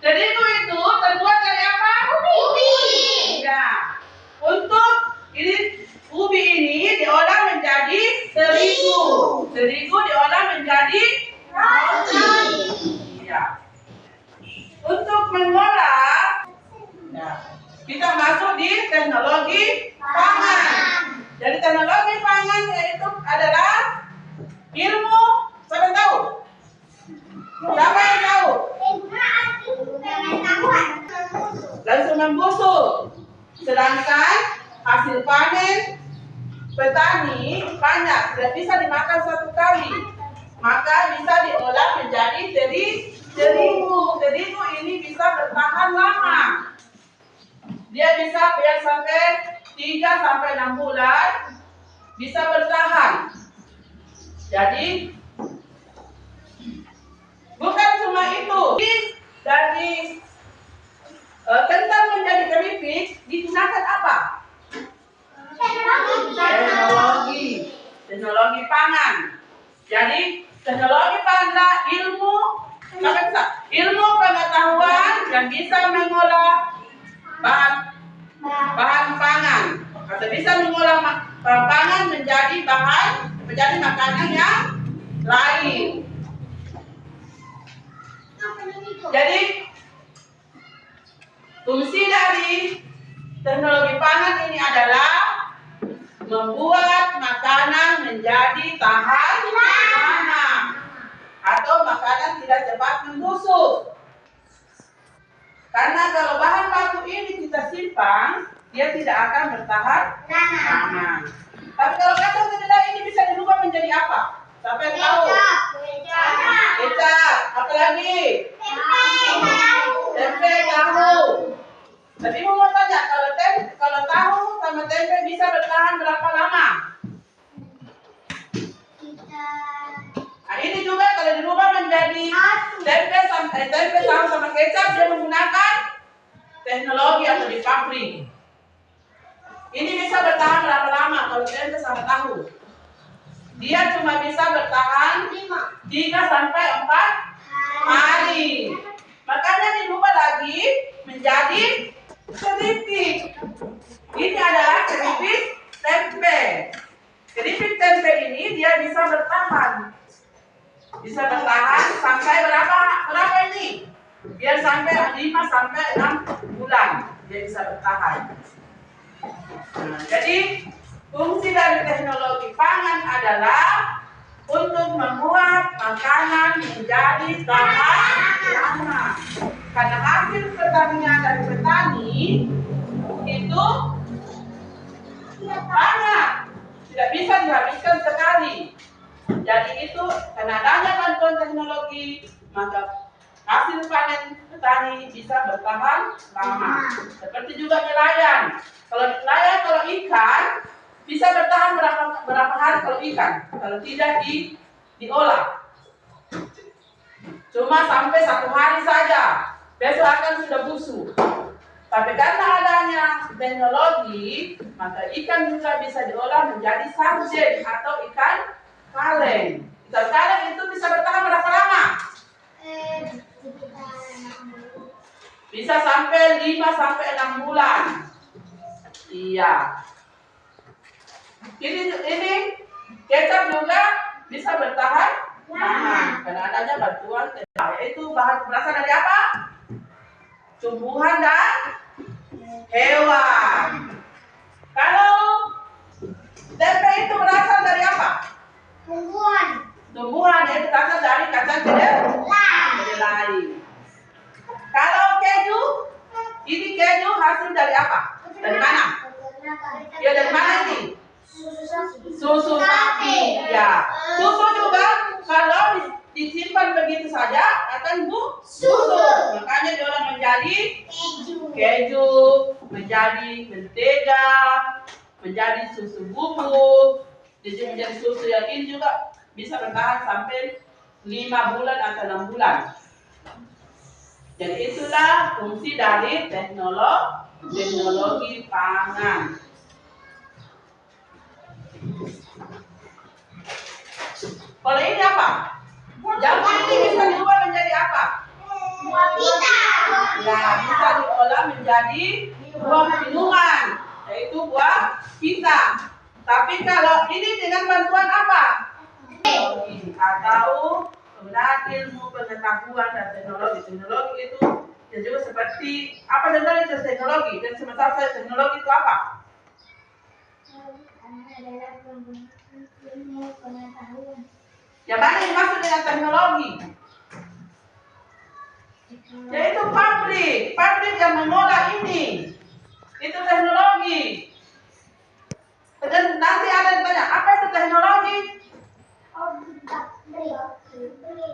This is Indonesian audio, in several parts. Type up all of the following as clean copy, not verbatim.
Terigu itu terbuat dari apa? Ubi. Ya. Untuk ini ubi ini diolah menjadi terigu. Terigu diolah menjadi roti. Ya. Untuk mengolah, ya, kita masuk di teknologi pangan. Jadi teknologi pangan yaitu adalah ilmu. Siapa yang tahu? Siapa yang tahu? Langsung membusuk. Sedangkan hasil panen petani banyak, tidak bisa dimakan satu kali, maka bisa diolah menjadi terigu. Terigu ini bisa bertahan lama. Dia bisa biar sampai 3-6 bulan bisa bertahan. Jadi bukan cuma itu, dari kentang menjadi keripik digunakan apa? Teknologi pangan. Jadi teknologi pangan ilmu pengetahuan yang bisa mengolah bahan pangan atau bisa mengolah pangan menjadi makanan yang lain. Jadi fungsi dari teknologi pangan ini adalah membuat makanan menjadi tahan lama atau makanan tidak cepat membusuk. Karena kalau bahan baku ini kita simpan, dia tidak akan bertahan lama. Tapi kalau kacang kedelai ini bisa dirubah menjadi apa? Siapa yang tahu? Kecap. Apa lagi? Tempe, tahu. Tapi mau tanya, kalau tahu sama tempe bisa bertahan berapa lama? Nah, ini juga kalau dirubah menjadi tempe tahu sama kecap, dia menggunakan teknologi atau di pabrik. Ini bisa bertahan berapa lama kalau tempe sama tahu? Dia cuma bisa bertahan 3-4 hari. Makanya dirubah lagi menjadi keripik. Ini adalah keripik tempe. Keripik tempe ini dia bisa bertahan. Bisa bertahan sampai berapa ini? Biar sampai 5-6 bulan dia bisa bertahan. Nah, jadi fungsi dari teknologi pangan adalah untuk membuat makanan menjadi tahan lama. Karena hasil pertanian dari petani itu banyak, tidak bisa dihabiskan sekali. Jadi itu karena adanya bantuan teknologi, maka hasil panen petani bisa bertahan lama. Seperti juga nelayan. Kalau ikan bisa bertahan berapa hari kalau ikan? Kalau tidak diolah, cuma sampai 1 hari saja. Besok akan sudah busuk. Tapi karena adanya teknologi, maka ikan juga bisa diolah menjadi sarden atau ikan kaleng. Ikan kaleng itu bisa bertahan berapa lama? Bisa sampai 5-6 bulan. Iya. Ini kecap juga bisa bertahan lama karena adanya bantuan teknologi. Itu bahan berasal dari apa? Tumbuhan dan hewan. Kalau tempe itu berasal dari apa? Tumbuhan itu berasal dari kacang kedelai. Kalau keju, ini keju hasil dari apa? Dari mana? Ya, dari mana ini? Susu sapi. Ya. Susu juga kalau disimpan begitu saja akan busuk. Makanya diolah menjadi keju, menjadi mentega, menjadi susu bubuk, menjadi susu yang ini juga bisa bertahan sampai 5 bulan atau 6 bulan. Jadi itulah fungsi dari teknologi pangan. Kalau ini apa? Jamur ini bisa diubah menjadi apa? Buah pita. Ya, bisa diolah menjadi buah minuman, yaitu buah pita. Tapi kalau ini dengan bantuan apa? Teknologi atau penggunaan ilmu pengetahuan dan teknologi. Teknologi itu ya juga seperti apa dengan itu teknologi dan sementara teknologi itu apa? Adalah penggunaan ilmu pengetahuan. Yang mana yang dimaksud dengan teknologi? Yaitu pabrik yang mengolah ini. Itu teknologi. Dan nanti ada yang tanya, apa itu teknologi?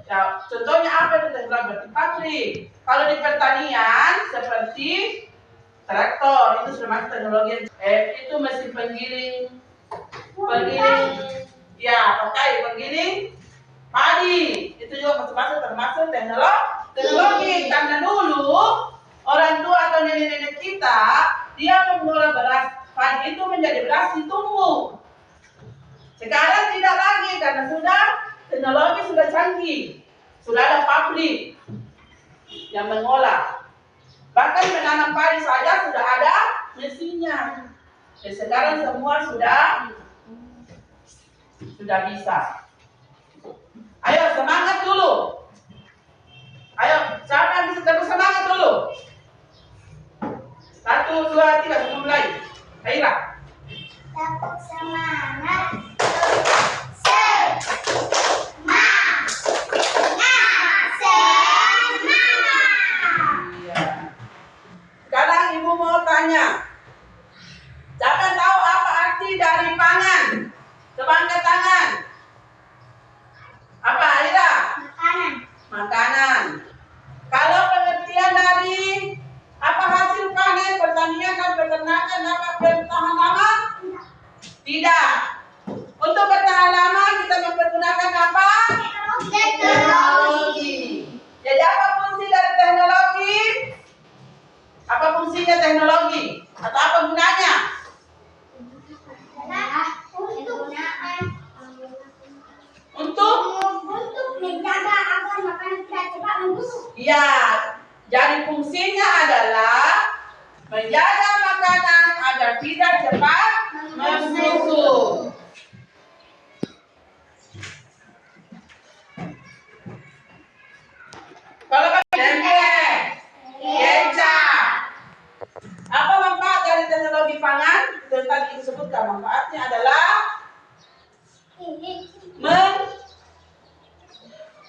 Ya, contohnya apa itu teknologi? Berarti pabrik. Kalau di pertanian seperti traktor itu sudah masuk teknologi. Itu mesin penggiling, ya pakai penggiling padi. Itu juga termasuk teknologi. Karena dulu orang tua atau nenek-nenek kita dia mengolah beras padi itu menjadi beras ditumbuk. Sekarang tidak lagi karena teknologi sudah canggih, sudah ada pabrik yang mengolah. Bahkan menanam padi saja sudah ada mesinnya. Dan sekarang semua sudah bisa. Ayo semangat dulu. Ayo, siapa yang bisa terus semangat dulu? 1, 2, 3, sebelum mulai. Ayolah. Tetap semangat. Sekarang ibu mau tanya, siapa tahu apa arti dari pangan? Coba angkat tangan. Apa Aira? Makanan. Kalau pengertian dari apa hasil panen, pertanian dan peternakan dapat bertahan lama? Tidak. Untuk bertahan lama kita mempergunakan apa? Teknologi. Jadi apa fungsi dari teknologi? Apa fungsinya teknologi? Atau apa gunanya? Untuk menjaga agar makanan tidak cepat membusuk. Ya, jadi fungsinya adalah menjaga makanan agar tidak cepat membusuk. Kalau tempe, kecap. Apa manfaat dari teknologi pangan? Itu tadi disebutkan manfaatnya adalah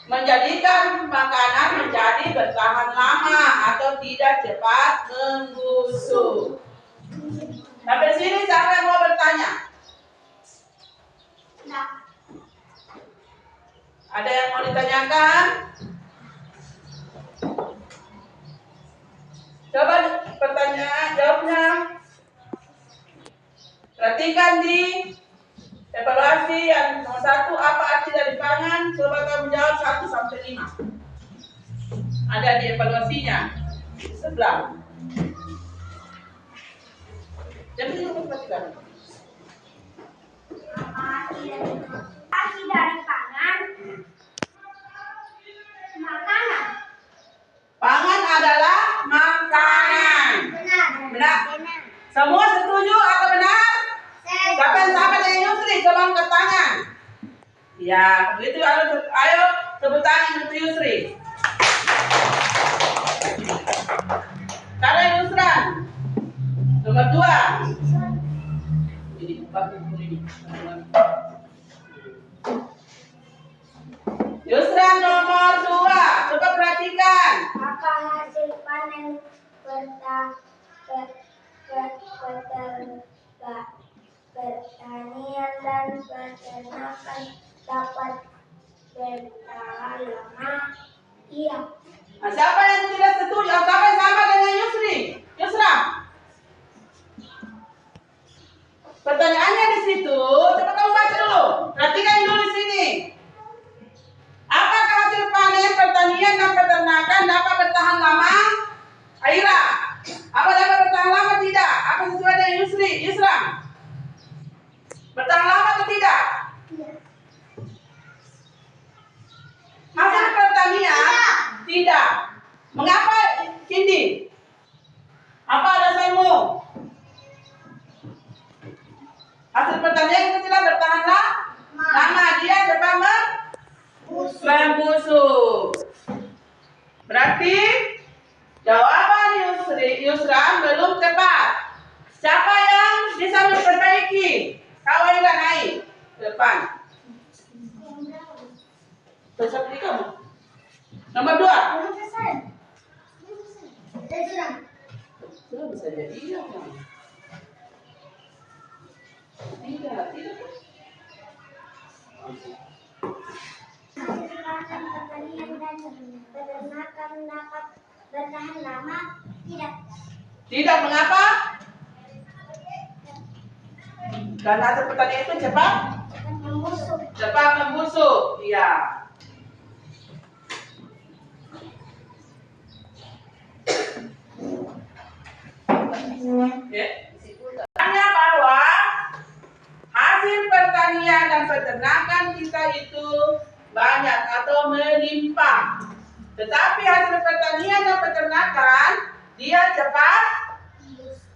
menjadikan makanan menjadi bertahan lama atau tidak cepat membusuk. Sampai sini siapa yang mau bertanya? Ada yang mau ditanyakan? Coba pertanyaan jawabnya. Perhatikan di evaluasi yang nomor 1, apa arti dari pangan? Coba kamu jawab 1 sampai 5. Ada di evaluasinya sebelah. Jadi kita perhatikan. Arti dari pangan? Makanan. Pangan adalah makanan. Benar. Semua setuju atau benar? Siapa yang sama dengan Yusri? Coba angkat tangan. Ya, begitu. Ayo tepuk tangan untuk Yusri. Sekarang Yusran. Nomor 2. Jadi bagus ini. Yusran nomor 2. Coba perhatikan. Apa hasil panen pertanian dan peternakan dapat bertahan lama. Iya. Nah, siapa yang tidak setuju? Siapa yang sama dengan Yusri? Yusra. Pertanyaannya di situ, coba kamu baca dulu. Perhatikan dulu di sini. Apakah hasil panen pertanian dan peternakan dapat bertahan lama? Aira, apa dapat bertahan lama tidak? Apa sesuai dengan Yusri? Yusra, bertahan lama atau tidak? Hasil pertanian tidak. Mengapa, Cindy? Apa alasanmu? Hasil pertanian itu tidak bertahan lama. Dia cepat membusuk. Berarti jawaban Yusra belum tepat. Siapa yang bisa memperbaiki? Kau Aira naik ke depan. Seperti kamu. Nomor 2. Sudah bisa jadi iya kan? Tidak. Pertanian dan peternakan dapat bertahan lama. Tidak. Tidak, mengapa? Karena hasil pertanian itu cepat membusuk. Iya. Tanya bahwa hasil pertanian dan peternakan kita itu banyak atau melimpah. Tetapi hasil pertanian dan peternakan dia cepat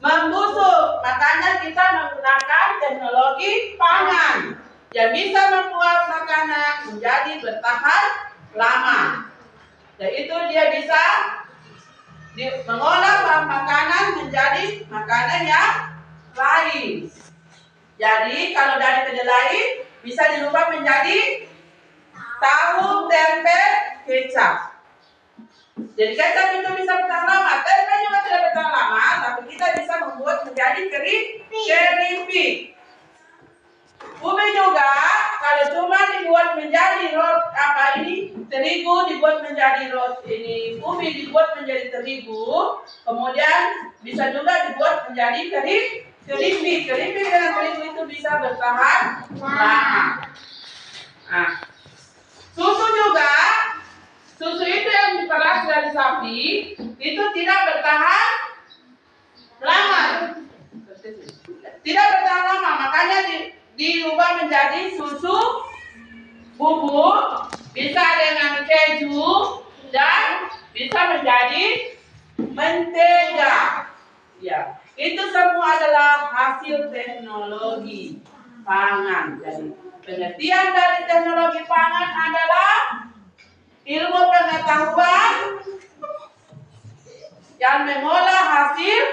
membusuk. Makanya kita menggunakan teknologi pangan yang bisa membuat makanan menjadi bertahan lama. Yaitu dia bisa mengolah bahan makanan menjadi makanan yang lain. Jadi kalau dari kedelai bisa dirubah menjadi tahu, tempe, kecap. Jadi kecap itu bisa bertahan lama, tempe juga tidak bertahan lama, tapi kita bisa membuat menjadi keripik. Ubi juga kalau cuma dibuat menjadi terigu dibuat menjadi ubi dibuat menjadi terigu, kemudian bisa juga dibuat menjadi keripik. Keripik dengan terigu itu bisa bertahan lama. Nah, susu itu yang diperas dari sapi itu tidak bertahan lama. Tidak bertahan lama, makanya diubah menjadi susu bubuk, bisa dengan keju dan bisa menjadi mentega. Ya, itu semua adalah hasil teknologi pangan. Jadi pengertian dari teknologi pangan adalah ilmu pengetahuan yang mengolah hasil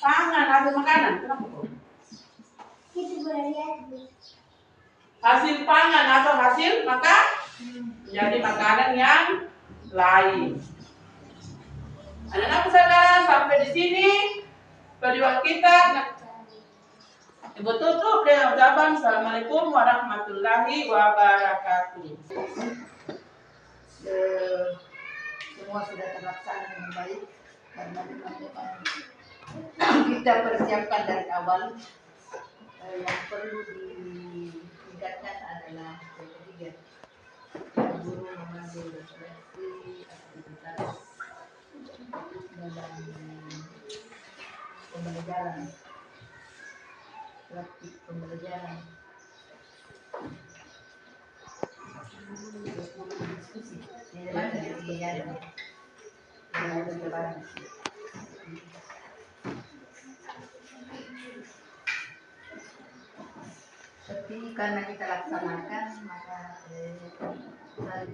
pangan, hasil makanan. Kenapa? Hasil pangan atau hasil menjadi makanan yang lain. Anak-anak saudara, sampai di sini perjuangan kita. Ibu tutup dengan ucapan Assalamualaikum warahmatullahi wabarakatuh. Semua sudah terlaksana dengan baik karena teman-teman kita persiapkan dari awal. Yang perlu ditingkatkan adalah yang ketiga, guru mengambil refleksi aktivitas dalam pembelajaran, praktik pembelajaran, diskusi tapi karena kita laksanakan maka hari